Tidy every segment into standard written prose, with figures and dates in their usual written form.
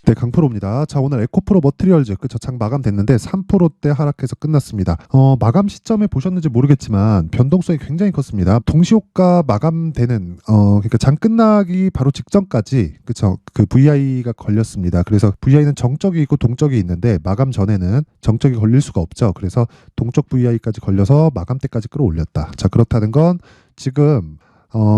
네, 강프로입니다. 자, 오늘 에코프로 머티리얼즈 그쵸 장 마감됐는데 3%대 하락해서 끝났습니다. 마감 시점에 보셨는지 모르겠지만 변동성이 굉장히 컸습니다. 동시호가 마감되는 그러니까 장 끝나기 바로 직전까지 그쵸 그 VI가 걸렸습니다. 그래서 VI는 정적이 있고 동적이 있는데 마감 전에는 정적이 걸릴 수가 없죠. 그래서 동적 VI까지 걸려서 마감 때까지 끌어올렸다. 자, 그렇다는 건 지금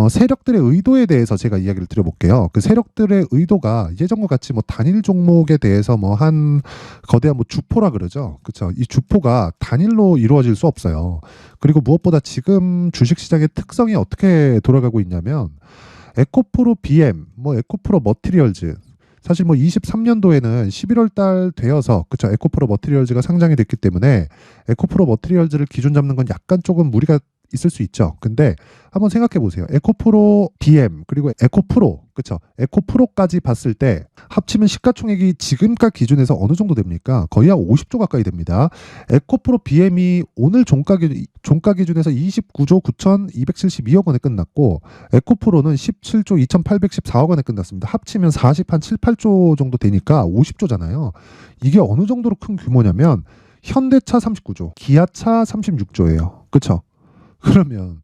세력들의 의도에 대해서 제가 이야기를 드려볼게요. 그 세력들의 의도가 예전과 같이 뭐 단일 종목에 대해서 뭐 한 거대한 뭐 주포라 그러죠. 그렇죠. 이 주포가 단일로 이루어질 수 없어요. 그리고 무엇보다 지금 주식시장의 특성이 어떻게 돌아가고 있냐면 에코프로 BM, 뭐 에코프로 머티리얼즈 사실 뭐 23년도에는 11월 달 되어서 그쵸 에코프로 머티리얼즈가 상장이 됐기 때문에 에코프로 머티리얼즈를 기준 잡는 건 약간 조금 무리가 있을 수 있죠. 근데 한번 생각해 보세요. 에코프로 BM 그리고 에코프로 그쵸 에코프로까지 봤을 때 합치면 시가총액이 지금가 기준에서 어느 정도 됩니까? 거의 한 50조 가까이 됩니다. 에코프로 BM이 오늘 종가 기준에서 29조 9,272억 원에 끝났고 에코프로는 17조 2,814억 원에 끝났습니다. 합치면 40한 7, 8조 정도 되니까 50조잖아요. 이게 어느 정도로 큰 규모냐면 현대차 39조, 기아차 36조예요. 그쵸? 그러면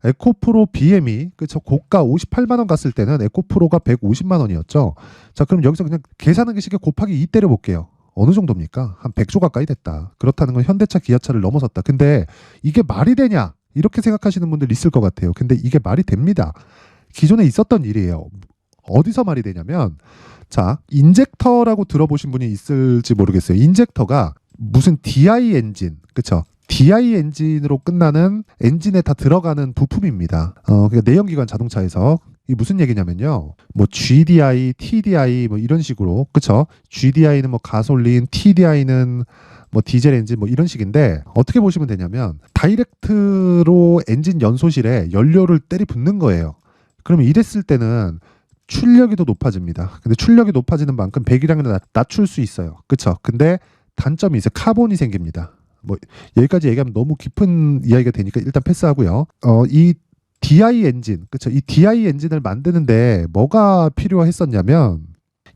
에코프로 BM이 그쵸 고가 58만 원 갔을 때는 에코프로가 150만 원이었죠. 자, 그럼 여기서 그냥 계산하기 쉽게 곱하기 2 때려 볼게요. 어느 정도입니까? 한 100조 가까이 됐다. 그렇다는 건 현대차, 기아차를 넘어섰다. 근데 이게 말이 되냐? 이렇게 생각하시는 분들 있을 것 같아요. 근데 이게 말이 됩니다. 기존에 있었던 일이에요. 어디서 말이 되냐면 자, 인젝터라고 들어보신 분이 있을지 모르겠어요. 인젝터가 무슨 DI 엔진, 그쵸? DI 엔진으로 끝나는 엔진에 다 들어가는 부품입니다. 그러니까 내연기관 자동차에서 이 무슨 얘기냐면요. 뭐 GDI, TDI 뭐 이런 식으로 그쵸? GDI는 뭐 가솔린, TDI는 뭐 디젤 엔진 뭐 이런 식인데 어떻게 보시면 되냐면 다이렉트로 엔진 연소실에 연료를 때리 붓는 거예요. 그러면 이랬을 때는 출력이 더 높아집니다. 근데 출력이 높아지는 만큼 배기량을 낮출 수 있어요. 그쵸? 근데 단점이 있어요. 카본이 생깁니다. 뭐 여기까지 얘기하면 너무 깊은 이야기가 되니까 일단 패스하고요. 이 DI 엔진, 그렇죠? 이 DI 엔진을 만드는데 뭐가 필요했었냐면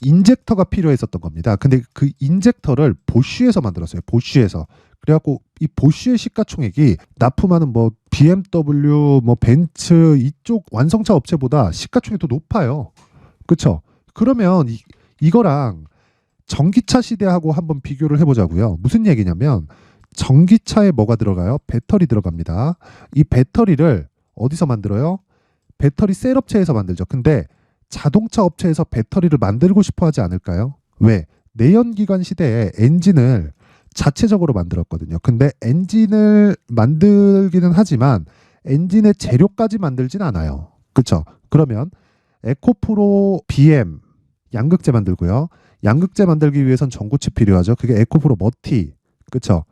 인젝터가 필요했었던 겁니다. 근데 그 인젝터를 보쉬에서 만들었어요. 보쉬에서. 그래갖고 이 보쉬의 시가총액이 납품하는 뭐 BMW, 뭐 벤츠 이쪽 완성차 업체보다 시가총액이 더 높아요. 그렇죠? 그러면 이거랑 전기차 시대하고 한번 비교를 해보자고요. 무슨 얘기냐면 전기차에 뭐가 들어가요? 배터리 들어갑니다. 이 배터리를 어디서 만들어요? 배터리 셀 업체에서 만들죠. 근데 자동차 업체에서 배터리를 만들고 싶어 하지 않을까요? 왜? 내연기관 시대에 엔진을 자체적으로 만들었거든요. 근데 엔진을 만들기는 하지만 엔진의 재료까지 만들진 않아요. 그렇죠? 그러면 에코프로 BM 양극재 만들고요. 양극재 만들기 위해선 전고체 필요하죠. 그게 에코프로 머티. 그렇죠?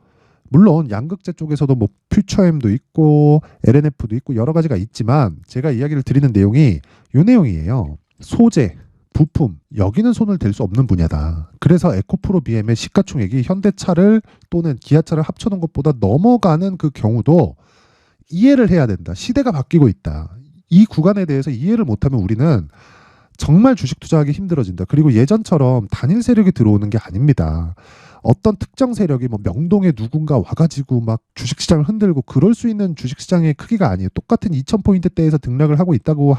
물론 양극재 쪽에서도 뭐 퓨처엠도 있고 LNF도 있고 여러 가지가 있지만 제가 이야기를 드리는 내용이 이 내용이에요. 소재, 부품 여기는 손을 댈 수 없는 분야다. 그래서 에코프로 BM의 시가총액이 현대차를 또는 기아차를 합쳐놓은 것보다 넘어가는 그 경우도 이해를 해야 된다. 시대가 바뀌고 있다. 이 구간에 대해서 이해를 못하면 우리는 정말 주식 투자하기 힘들어진다. 그리고 예전처럼 단일 세력이 들어오는 게 아닙니다. 어떤 특정 세력이 뭐 명동에 누군가 와가지고 막 주식시장을 흔들고 그럴 수 있는 주식시장의 크기가 아니에요. 똑같은 2000포인트대에서 등락을 하고 있다고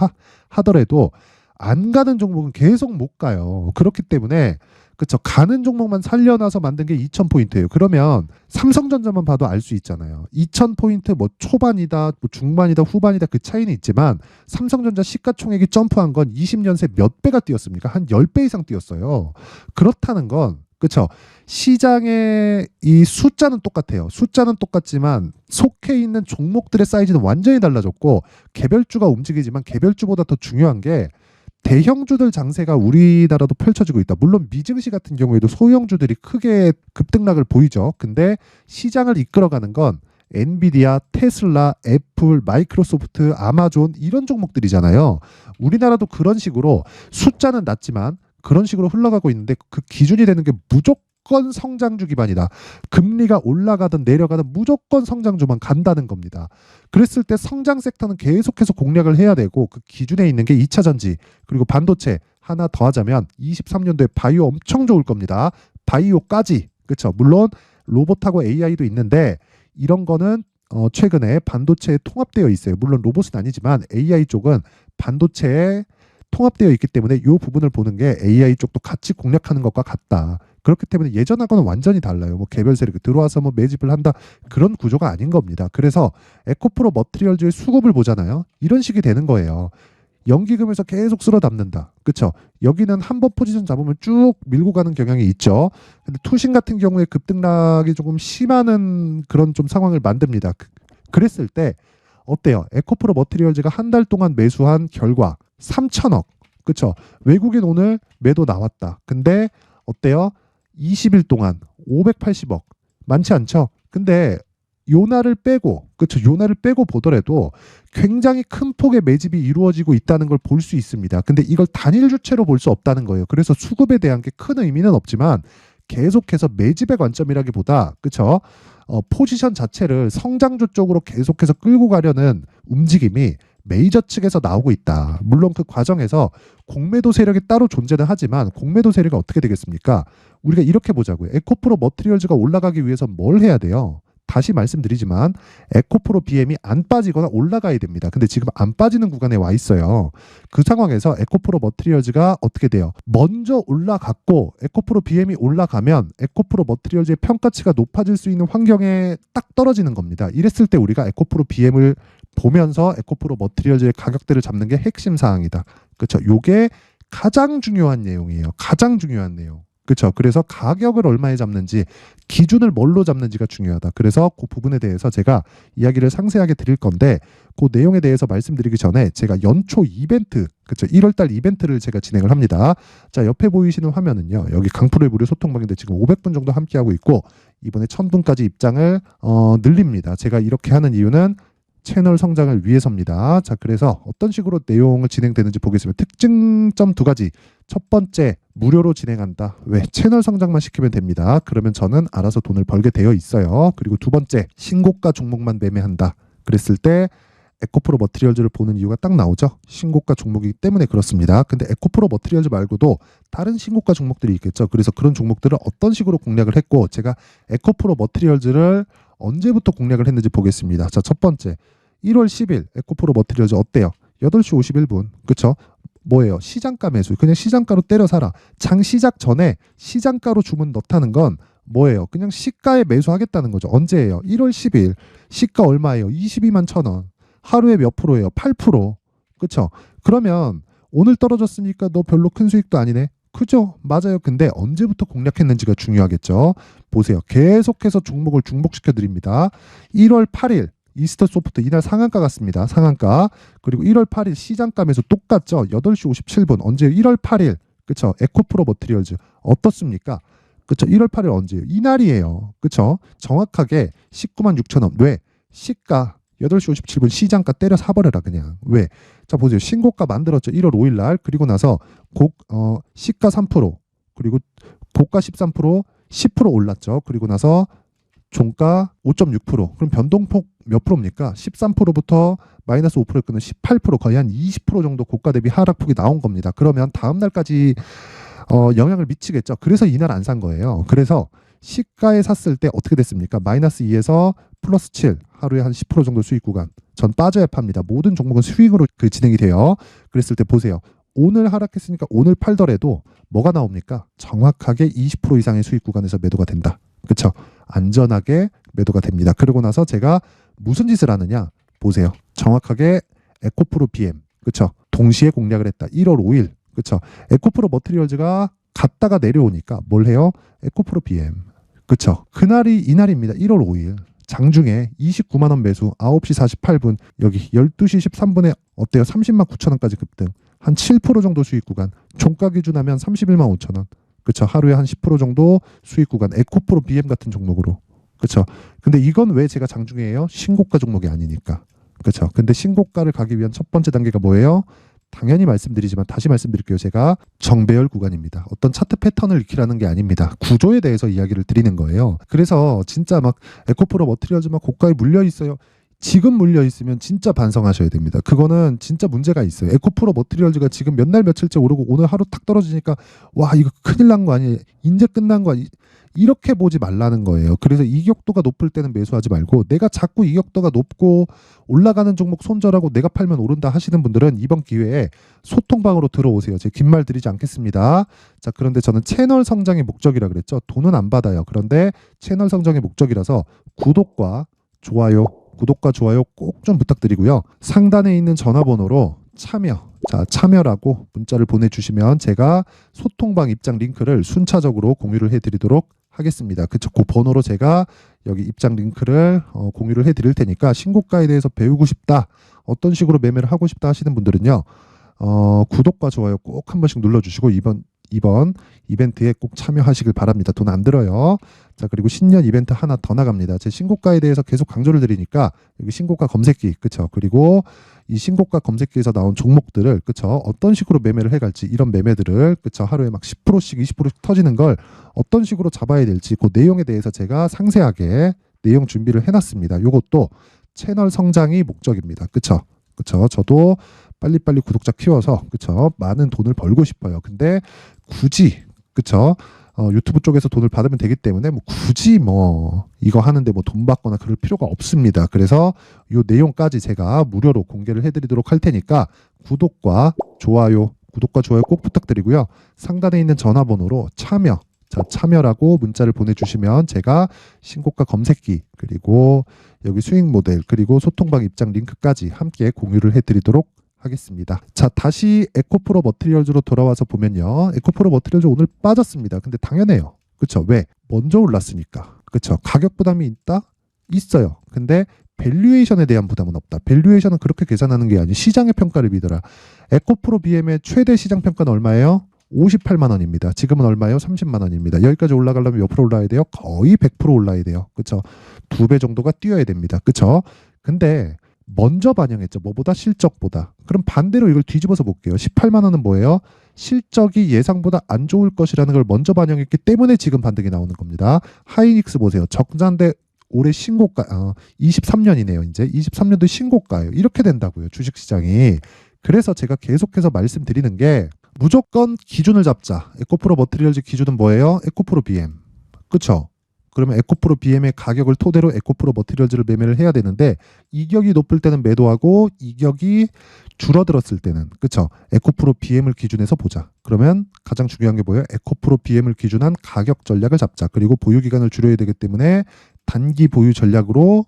하더라도 안 가는 종목은 계속 못 가요. 그렇기 때문에 그쵸 가는 종목만 살려놔서 만든 게 2000포인트예요. 그러면 삼성전자만 봐도 알 수 있잖아요. 2000포인트 뭐 초반이다, 뭐 중반이다, 후반이다 그 차이는 있지만 삼성전자 시가총액이 점프한 건 20년 새 몇 배가 뛰었습니까? 한 10배 이상 뛰었어요. 그렇다는 건 그렇죠. 시장의 이 숫자는 똑같아요. 숫자는 똑같지만 속해 있는 종목들의 사이즈는 완전히 달라졌고 개별주가 움직이지만 개별주보다 더 중요한 게 대형주들 장세가 우리나라도 펼쳐지고 있다. 물론 미증시 같은 경우에도 소형주들이 크게 급등락을 보이죠. 근데 시장을 이끌어가는 건 엔비디아, 테슬라, 애플, 마이크로소프트, 아마존 이런 종목들이잖아요. 우리나라도 그런 식으로 숫자는 낮지만 그런 식으로 흘러가고 있는데 그 기준이 되는 게 무조건 성장주 기반이다. 금리가 올라가든 내려가든 무조건 성장주만 간다는 겁니다. 그랬을 때 성장 섹터는 계속해서 공략을 해야 되고 그 기준에 있는 게 2차 전지 그리고 반도체 하나 더 하자면 23년도에 바이오 엄청 좋을 겁니다. 바이오까지. 그렇죠. 물론 로봇하고 AI도 있는데 이런 거는 최근에 반도체에 통합되어 있어요. 물론 로봇은 아니지만 AI 쪽은 반도체에 통합되어 있기 때문에 이 부분을 보는 게 AI 쪽도 같이 공략하는 것과 같다. 그렇기 때문에 예전하고는 완전히 달라요. 뭐 개별 세력이 들어와서 뭐 매집을 한다 그런 구조가 아닌 겁니다. 그래서 에코프로 머티리얼즈의 수급을 보잖아요. 이런 식이 되는 거예요. 연기금에서 계속 쓸어 담는다. 그렇죠? 여기는 한 번 포지션 잡으면 쭉 밀고 가는 경향이 있죠. 근데 투신 같은 경우에 급등락이 조금 심하는 그런 좀 상황을 만듭니다. 그랬을 때 어때요? 에코프로 머티리얼즈가 한 달 동안 매수한 결과 3천억. 그렇죠? 외국인 오늘 매도 나왔다. 근데 어때요? 20일 동안 580억. 많지 않죠? 근데 요 날을 빼고, 그렇죠? 요 날을 빼고 보더라도 굉장히 큰 폭의 매집이 이루어지고 있다는 걸 볼 수 있습니다. 근데 이걸 단일 주체로 볼 수 없다는 거예요. 그래서 수급에 대한 게 큰 의미는 없지만 계속해서 매집의 관점이라기보다, 그렇죠? 포지션 자체를 성장주 쪽으로 계속해서 끌고 가려는 움직임이 메이저 측에서 나오고 있다. 물론 그 과정에서 공매도 세력이 따로 존재는 하지만 공매도 세력이 어떻게 되겠습니까? 우리가 이렇게 보자고요. 에코프로 머티리얼즈가 올라가기 위해서 뭘 해야 돼요? 다시 말씀드리지만 에코프로 BM이 안 빠지거나 올라가야 됩니다. 근데 지금 안 빠지는 구간에 와 있어요. 그 상황에서 에코프로 머티리얼즈가 어떻게 돼요? 먼저 올라갔고 에코프로 BM이 올라가면 에코프로 머티리얼즈의 평가치가 높아질 수 있는 환경에 딱 떨어지는 겁니다. 이랬을 때 우리가 에코프로 BM을 보면서 에코프로 머티리얼즈의 가격대를 잡는 게 핵심 사항이다. 그렇죠? 요게 가장 중요한 내용이에요. 가장 중요한 내용. 그렇죠. 그래서 가격을 얼마에 잡는지 기준을 뭘로 잡는지가 중요하다. 그래서 그 부분에 대해서 제가 이야기를 상세하게 드릴 건데 그 내용에 대해서 말씀드리기 전에 제가 연초 이벤트, 그렇죠. 1월달 이벤트를 제가 진행을 합니다. 자, 옆에 보이시는 화면은요. 여기 강프로의 무료 소통방인데 지금 500분 정도 함께하고 있고 이번에 1000분까지 입장을 늘립니다. 제가 이렇게 하는 이유는 채널 성장을 위해서입니다. 자, 그래서 어떤 식으로 내용을 진행되는지 보겠습니다. 특징점 두 가지. 첫 번째, 무료로 진행한다. 왜? 채널 성장만 시키면 됩니다. 그러면 저는 알아서 돈을 벌게 되어 있어요. 그리고 두 번째, 신고가 종목만 매매한다. 그랬을 때 에코프로 머티리얼즈를 보는 이유가 딱 나오죠. 신고가 종목이기 때문에 그렇습니다. 근데 에코프로 머티리얼즈 말고도 다른 신고가 종목들이 있겠죠. 그래서 그런 종목들을 어떤 식으로 공략을 했고 제가 에코프로 머티리얼즈를 언제부터 공략을 했는지 보겠습니다. 자, 첫 번째 1월 10일 에코프로 머티리얼즈 어때요? 8시 51분. 그쵸? 뭐예요? 시장가 매수. 그냥 시장가로 때려 사라. 장 시작 전에 시장가로 주문 넣다는 건 뭐예요? 그냥 시가에 매수하겠다는 거죠. 언제예요? 1월 10일. 시가 얼마예요? 22만 1,000원. 하루에 몇 프로예요? 8%. 그쵸? 그러면 오늘 떨어졌으니까 너 별로 큰 수익도 아니네. 그죠? 맞아요. 근데 언제부터 공략했는지가 중요하겠죠. 보세요. 계속해서 종목을 중복시켜 드립니다. 1월 8일 이스터 소프트 이날 상한가 갔습니다. 상한가. 그리고 1월 8일 시장가 매수 똑같죠. 8시 57분. 언제 1월 8일. 그쵸? 에코프로 머티리얼즈 어떻습니까? 그쵸? 1월 8일 언제예요? 이날이에요. 그쵸? 정확하게 19만 6천 원. 왜? 시가 8시 57분 시장가 때려 사버려라 그냥. 왜? 자, 보세요. 신고가 만들었죠. 1월 5일 날. 그리고 나서 시가 3%, 그리고 고가 13%, 10% 올랐죠. 그리고 나서 종가 5.6%. 그럼 변동폭 몇 프로입니까? 13%부터 마이너스 5%에 끊는 18%, 거의 한 20% 정도 고가 대비 하락폭이 나온 겁니다. 그러면 다음 날까지 영향을 미치겠죠. 그래서 이날 안 산 거예요. 그래서 시가에 샀을 때 어떻게 됐습니까? 마이너스 2에서 플러스 7, 하루에 한 10% 정도 수익 구간. 전 빠져야 팝니다. 모든 종목은 수익으로 진행이 돼요. 그랬을 때 보세요. 오늘 하락했으니까 오늘 팔더라도 뭐가 나옵니까? 정확하게 20% 이상의 수익 구간에서 매도가 된다. 그렇죠? 안전하게 매도가 됩니다. 그러고 나서 제가 무슨 짓을 하느냐? 보세요. 정확하게 에코프로 BM. 그렇죠? 동시에 공략을 했다. 1월 5일. 그렇죠? 에코프로 머티리얼즈가 갔다가 내려오니까 뭘 해요? 에코프로 BM. 그렇죠? 그날이 이날입니다. 1월 5일. 장중에 29만 원 매수 9시 48분 여기 12시 13분에 어때요? 30만 9천 원까지 급등. 한 7% 정도 수익 구간. 종가 기준하면 31만 5천 원. 그렇죠? 하루에 한 10% 정도 수익 구간. 에코프로 BM 같은 종목으로. 그렇죠? 근데 이건 왜 제가 장중에 해요? 신고가 종목이 아니니까. 그렇죠? 근데 신고가를 가기 위한 첫 번째 단계가 뭐예요? 당연히 말씀드리지만 다시 말씀드릴게요. 제가 정배열 구간입니다. 어떤 차트 패턴을 익히라는 게 아닙니다. 구조에 대해서 이야기를 드리는 거예요. 그래서 진짜 막 에코프로 머티리얼즈 막 고가에 물려 있어요. 지금 물려 있으면 진짜 반성하셔야 됩니다. 그거는 진짜 문제가 있어요. 에코프로 머티리얼즈가 지금 몇 날 며칠째 오르고 오늘 하루 탁 떨어지니까 와 이거 큰일 난 거 아니에요? 이제 끝난 거 아니? 이렇게 보지 말라는 거예요. 그래서 이격도가 높을 때는 매수하지 말고 내가 자꾸 이격도가 높고 올라가는 종목 손절하고 내가 팔면 오른다 하시는 분들은 이번 기회에 소통방으로 들어오세요. 제가 긴 말 드리지 않겠습니다. 자, 그런데 저는 채널 성장이 목적이라 그랬죠. 돈은 안 받아요. 그런데 채널 성장이 목적이라서 구독과 좋아요 꼭 좀 부탁드리고요. 상단에 있는 전화번호로 참여라고 문자를 보내주시면 제가 소통방 입장 링크를 순차적으로 공유를 해드리도록 하겠습니다. 그 번호로 제가 여기 입장 링크를 공유를 해드릴 테니까 신고가에 대해서 배우고 싶다, 어떤 식으로 매매를 하고 싶다 하시는 분들은요, 구독과 좋아요 꼭 한 번씩 눌러주시고 이번 이벤트에 꼭 참여하시길 바랍니다. 돈 안 들어요. 자, 그리고 신년 이벤트 하나 더 나갑니다. 제 신고가에 대해서 계속 강조를 드리니까 여기 신고가 검색기, 그쵸? 그리고 이 신고가 검색기에서 나온 종목들을, 그쵸? 어떤 식으로 매매를 해갈지, 이런 매매들을, 그쵸? 하루에 막 10%씩 20%씩 터지는 걸 어떤 식으로 잡아야 될지 그 내용에 대해서 제가 상세하게 내용 준비를 해놨습니다. 이것도 채널 성장이 목적입니다. 그쵸? 저도 빨리빨리 구독자 키워서, 그쵸? 많은 돈을 벌고 싶어요. 근데 굳이, 그쵸? 유튜브 쪽에서 돈을 받으면 되기 때문에 굳이 이거 하는데 돈 받거나 그럴 필요가 없습니다. 그래서 이 내용까지 제가 무료로 공개를 해드리도록 할 테니까 구독과 좋아요 꼭 부탁드리고요. 상단에 있는 전화번호로 참여라고 문자를 보내주시면 제가 신고가 검색기, 그리고 여기 수익 모델, 그리고 소통방 입장 링크까지 함께 공유를 해드리도록 하겠습니다. 자, 다시 에코프로 머티리얼즈로 돌아와서 보면요, 에코프로 머티리얼즈 오늘 빠졌습니다. 근데 당연해요. 그쵸? 왜? 먼저 올랐으니까. 그쵸? 가격 부담이 있어요. 근데 밸류에이션에 대한 부담은 없다. 밸류에이션은 그렇게 계산하는 게 아니에요. 시장의 평가를 믿어라. 에코프로 BM의 최대 시장 평가는 얼마예요? 58만 원입니다. 지금은 얼마예요? 30만 원입니다. 여기까지 올라가려면 몇 프로 올라야 돼요? 거의 100% 올라야 돼요. 그쵸? 2배 정도가 뛰어야 됩니다. 그쵸? 근데 먼저 반영했죠. 뭐보다? 실적보다. 그럼 반대로 이걸 뒤집어서 볼게요. 18만 원은 뭐예요? 실적이 예상보다 안 좋을 것이라는 걸 먼저 반영했기 때문에 지금 반등이 나오는 겁니다. 하이닉스 보세요. 적자인데 올해 신고가, 23년이네요. 이제 23년도 신고가예요. 이렇게 된다고요. 주식시장이. 그래서 제가 계속해서 말씀드리는 게 무조건 기준을 잡자. 에코프로 머티리얼즈 기준은 뭐예요? 에코프로 BM. 그쵸? 그러면 에코프로 BM의 가격을 토대로 에코프로 머티리얼즈를 매매를 해야 되는데, 이격이 높을 때는 매도하고 이격이 줄어들었을 때는, 그쵸? 에코프로 BM을 기준해서 보자. 그러면 가장 중요한 게 뭐예요? 에코프로 BM을 기준한 가격 전략을 잡자. 그리고 보유 기간을 줄여야 되기 때문에 단기 보유 전략으로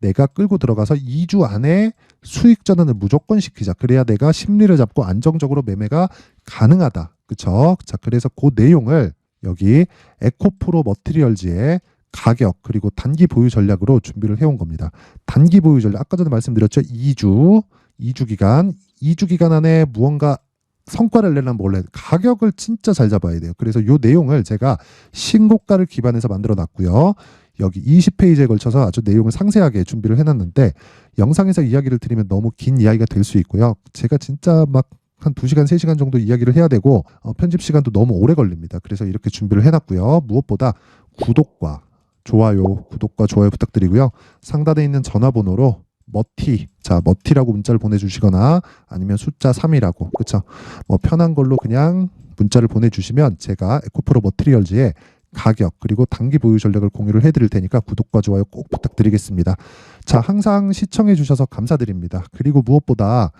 내가 끌고 들어가서 2주 안에 수익 전환을 무조건 시키자. 그래야 내가 심리를 잡고 안정적으로 매매가 가능하다. 그쵸? 자, 그래서 그 내용을 여기 에코프로 머티리얼즈의 가격, 그리고 단기 보유 전략으로 준비를 해온 겁니다. 단기 보유 전략, 아까 전에 말씀드렸죠. 2주 기간 안에 무언가 성과를 내려면 원래 가격을 진짜 잘 잡아야 돼요. 그래서 이 내용을 제가 신고가를 기반해서 만들어 놨고요. 여기 20페이지에 걸쳐서 아주 내용을 상세하게 준비를 해놨는데, 영상에서 이야기를 드리면 너무 긴 이야기가 될 수 있고요. 제가 진짜 한 2시간, 3시간 정도 이야기를 해야 되고 편집 시간도 너무 오래 걸립니다. 그래서 이렇게 준비를 해놨고요. 무엇보다 구독과 좋아요 부탁드리고요. 상단에 있는 전화번호로 머티라고 문자를 보내주시거나 아니면 숫자 3이라고, 그쵸? 편한 걸로 그냥 문자를 보내주시면 제가 에코프로 머티리얼즈의 가격, 그리고 단기 보유 전략을 공유를 해드릴 테니까 구독과 좋아요 꼭 부탁드리겠습니다. 자, 항상 시청해 주셔서 감사드립니다. 그리고 무엇보다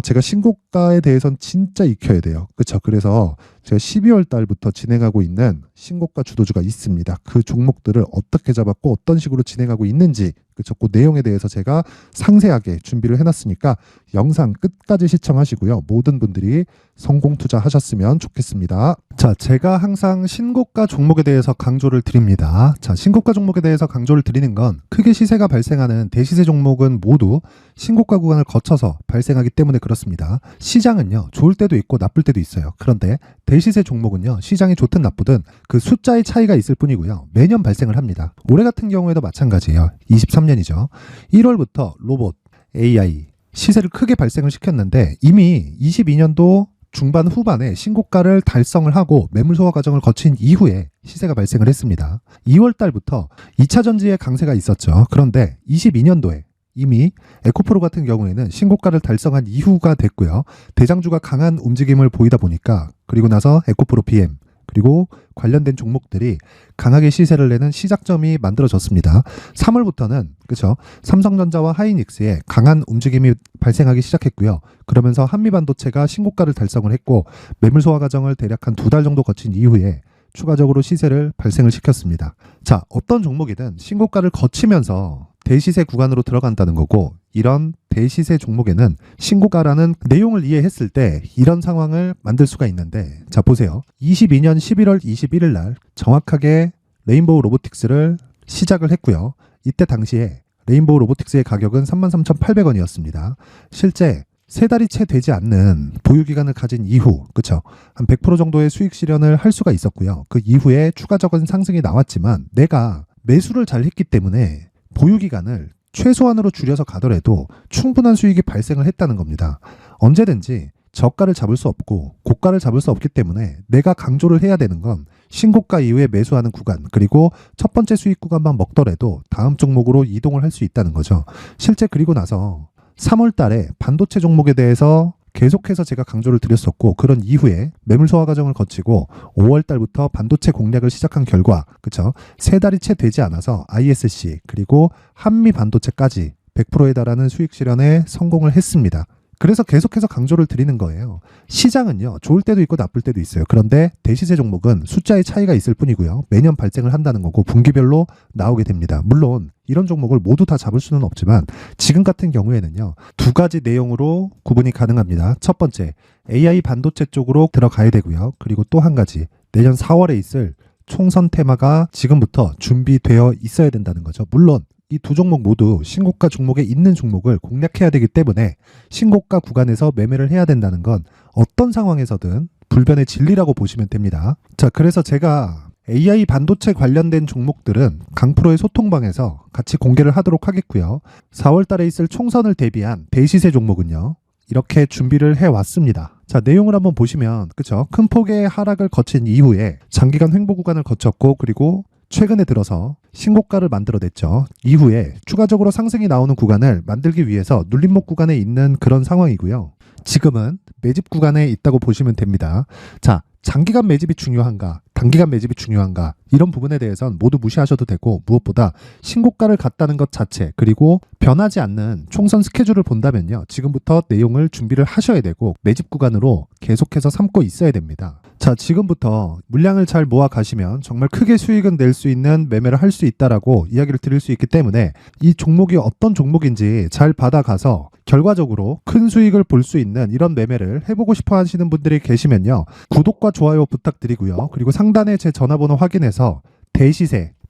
제가 신고가에 대해서는 진짜 익혀야 돼요. 그렇죠? 그래서 제가 12월 달부터 진행하고 있는 신고가 주도주가 있습니다. 그 종목들을 어떻게 잡았고 어떤 식으로 진행하고 있는지, 그렇죠? 그 내용에 대해서 제가 상세하게 준비를 해놨으니까 영상 끝까지 시청하시고요. 모든 분들이 성공 투자하셨으면 좋겠습니다. 자, 제가 항상 신고가 종목에 대해서 강조를 드립니다. 자, 신고가 종목에 대해서 강조를 드리는 건 크게 시세가 발생하는 대시세 종목은 모두 신고가 구간을 거쳐서 발생하기 때문에 그렇습니다. 시장은요, 좋을 때도 있고 나쁠 때도 있어요. 그런데 대시세 종목은요, 시장이 좋든 나쁘든 그 숫자의 차이가 있을 뿐이고요. 매년 발생을 합니다. 올해 같은 경우에도 마찬가지예요. 23년이죠. 1월부터 로봇, AI, 시세를 크게 발생을 시켰는데 이미 22년도 중반 후반에 신고가를 달성을 하고 매물 소화 과정을 거친 이후에 시세가 발생을 했습니다. 2월 달부터 2차 전지의 강세가 있었죠. 그런데 22년도에 이미 에코프로 같은 경우에는 신고가를 달성한 이후가 됐고요. 대장주가 강한 움직임을 보이다 보니까 그리고 나서 에코프로 BM 그리고 관련된 종목들이 강하게 시세를 내는 시작점이 만들어졌습니다. 3월부터는 그렇죠. 삼성전자와 하이닉스의 강한 움직임이 발생하기 시작했고요. 그러면서 한미반도체가 신고가를 달성을 했고 매물 소화 과정을 대략 한 2달 정도 거친 이후에 추가적으로 시세를 발생을 시켰습니다. 자, 어떤 종목이든 신고가를 거치면서 대시세 구간으로 들어간다는 거고 이런 대시세 종목에는 신고가라는 내용을 이해했을 때 이런 상황을 만들 수가 있는데 자 보세요. 22년 11월 21일 날 정확하게 레인보우 로보틱스를 시작을 했고요. 이때 당시에 레인보우 로보틱스의 가격은 33,800원이었습니다. 실제 세 달이 채 되지 않는 보유기간을 가진 이후, 그쵸? 한 100% 정도의 수익 실현을 할 수가 있었고요. 그 이후에 추가적인 상승이 나왔지만 내가 매수를 잘 했기 때문에 보유기간을 최소한으로 줄여서 가더라도 충분한 수익이 발생을 했다는 겁니다. 언제든지 저가를 잡을 수 없고 고가를 잡을 수 없기 때문에 내가 강조를 해야 되는 건 신고가 이후에 매수하는 구간 그리고 첫 번째 수익 구간만 먹더라도 다음 종목으로 이동을 할 수 있다는 거죠. 실제 그리고 나서 3월 달에 반도체 종목에 대해서 계속해서 제가 강조를 드렸었고 그런 이후에 매물 소화 과정을 거치고 5월 달부터 반도체 공략을 시작한 결과 그쵸? 세 달이 채 되지 않아서 ISC 그리고 한미 반도체까지 100%에 달하는 수익 실현에 성공을 했습니다. 그래서 계속해서 강조를 드리는 거예요. 시장은요, 좋을 때도 있고 나쁠 때도 있어요. 그런데 대시세 종목은 숫자의 차이가 있을 뿐이고요. 매년 발생을 한다는 거고 분기별로 나오게 됩니다. 물론 이런 종목을 모두 다 잡을 수는 없지만 지금 같은 경우에는요, 두 가지 내용으로 구분이 가능합니다. 첫 번째, AI 반도체 쪽으로 들어가야 되고요. 그리고 또 한 가지, 내년 4월에 있을 총선 테마가 지금부터 준비되어 있어야 된다는 거죠. 물론 이 두 종목 모두 신고가 종목에 있는 종목을 공략해야 되기 때문에 신고가 구간에서 매매를 해야 된다는 건 어떤 상황에서든 불변의 진리라고 보시면 됩니다. 자, 그래서 제가 AI 반도체 관련된 종목들은 강프로의 소통방에서 같이 공개를 하도록 하겠고요. 4월 달에 있을 총선을 대비한 대시세 종목은요, 이렇게 준비를 해왔습니다. 자, 내용을 한번 보시면 그쵸? 큰 폭의 하락을 거친 이후에 장기간 횡보 구간을 거쳤고 그리고 최근에 들어서 신고가를 만들어냈죠. 이후에 추가적으로 상승이 나오는 구간을 만들기 위해서 눌림목 구간에 있는 그런 상황이고요. 지금은 매집 구간에 있다고 보시면 됩니다. 자, 장기간 매집이 중요한가, 단기간 매집이 중요한가 이런 부분에 대해서는 모두 무시하셔도 되고 무엇보다 신고가를 갔다는 것 자체 그리고 변하지 않는 총선 스케줄을 본다면요. 지금부터 내용을 준비를 하셔야 되고 매집 구간으로 계속해서 삼고 있어야 됩니다. 자, 지금부터 물량을 잘 모아 가시면 정말 크게 수익은 낼 수 있는 매매를 할 수 있다라고 이야기를 드릴 수 있기 때문에 이 종목이 어떤 종목인지 잘 받아가서 결과적으로 큰 수익을 볼 수 있는 이런 매매를 해보고 싶어 하시는 분들이 계시면요. 구독과 좋아요 부탁드리고요. 그리고 상단에 제 전화번호 확인해서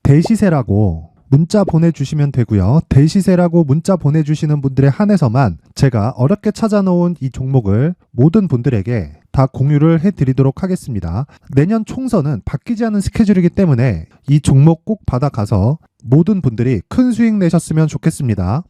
대시세라고 문자 보내주시면 되고요. 대시세라고 문자 보내주시는 분들에 한해서만 제가 어렵게 찾아놓은 이 종목을 모든 분들에게 다 공유를 해드리도록 하겠습니다. 내년 총선은 바뀌지 않은 스케줄이기 때문에 이 종목 꼭 받아가서 모든 분들이 큰 수익 내셨으면 좋겠습니다.